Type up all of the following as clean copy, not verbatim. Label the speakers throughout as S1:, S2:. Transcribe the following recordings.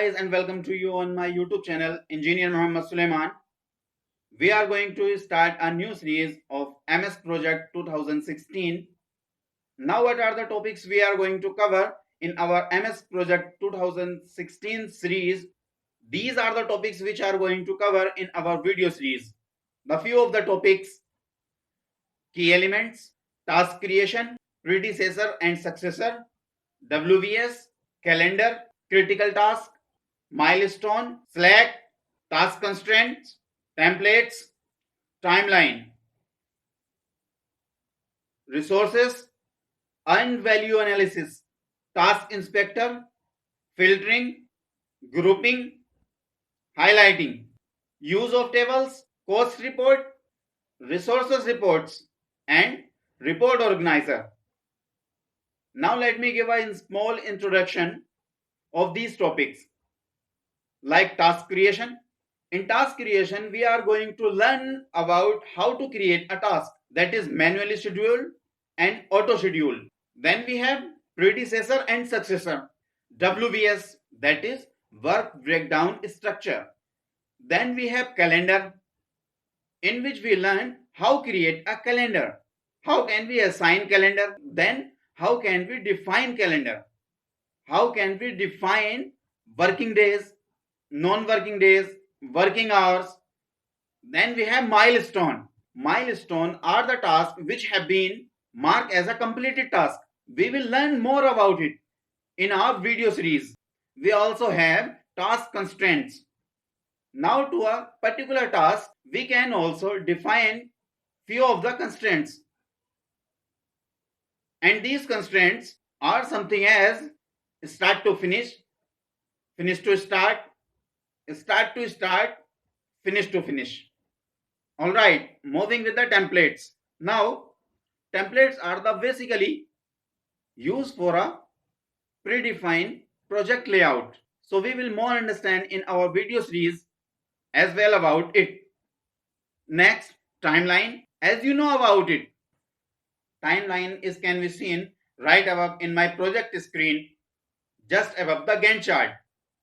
S1: guys, and welcome to you on my YouTube channel, Engineer Muhammad Suleiman. We are going to start a new series of MS Project 2016. Now, what are the topics we are going to cover in our MS Project 2016 series? These are the topics which are going to cover in our video series. The few of the topics: key elements, task creation, predecessor and successor, WBS, calendar, critical task, milestone, slack, task constraints, templates, timeline, resources, earned value analysis, task inspector, filtering, grouping, highlighting, use of tables, cost report, resources reports, and report organizer. Now let me give a small introduction of these topics. Like task creation. In task creation, we are going to learn about how to create a task that is manually scheduled and auto scheduled. Then we have predecessor and successor, WBS, that is work breakdown structure. Then we have calendar, in which we learn how create a calendar. How can we assign calendar? Then how can we define calendar? How can we define working days, non-working days, working hours? Then we have milestone. Milestone are the tasks which have been marked as a completed task. We will learn more about it in our video series. We also have task constraints. Now to a particular task, we can also define few of the constraints. And these constraints are something as start to finish, finish to start to start, finish to finish. All right, moving with the templates. Now, templates are the basically used for a predefined project layout. So we will more understand in our video series as well about it. Next, timeline. As you know about it, timeline can be seen right above in my project screen, just above the Gantt chart.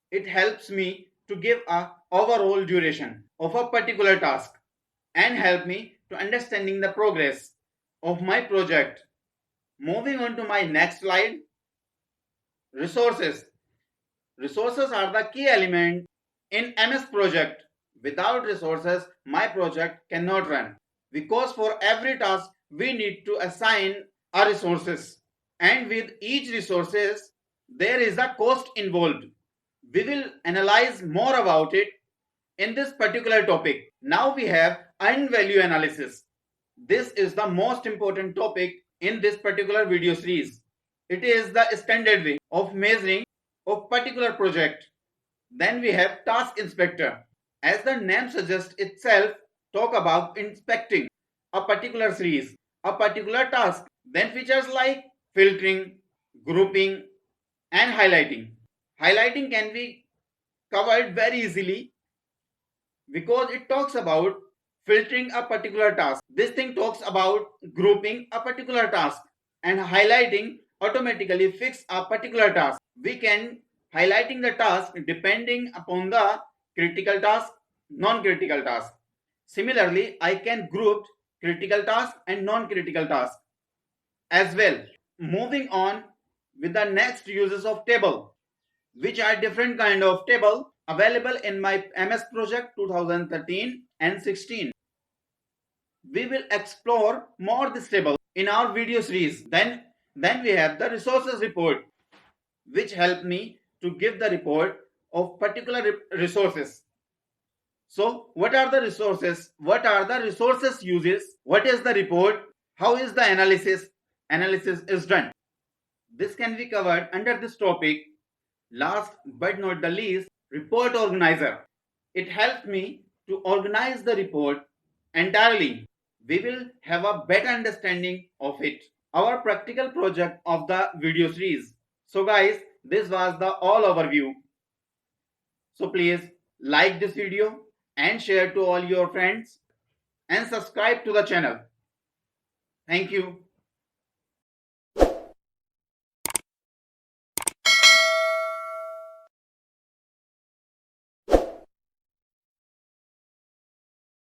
S1: It helps me to give a overall duration of a particular task and help me to understanding the progress of my project. Moving on to my next slide, resources. Resources are the key element in MS project. Without resources, my project cannot run, because for every task we need to assign a resources, and with each resources there is a cost involved. We will analyze more about it in this particular topic. Now we have earned value analysis. This is the most important topic in this particular video series. It is the standard way of measuring of particular project. Then we have task inspector. As the name suggests itself, talk about inspecting a particular series, a particular task. Then features like filtering, grouping, and highlighting. Highlighting can be covered very easily because it talks about filtering a particular task. This thing talks about grouping a particular task, and highlighting automatically fix a particular task. We can highlighting the task depending upon the critical task, non-critical task. Similarly, I can group critical task and non-critical task as well. Moving on with the next uses of table, which are different kind of table available in my MS Project 2013 and 16. We will explore more this table in our video series. Then we have the resources report, which help me to give the report of particular resources. So what are the resources? What are the resources uses? What is the report? How is the analysis? Analysis is done. This can be covered under this topic. Last but not the least, report organizer. It helps me to organize the report entirely. We will have a better understanding of it. Our practical project of the video series. So guys, this was the all overview. So please like this video and share to all your friends and subscribe to the channel. Thank you.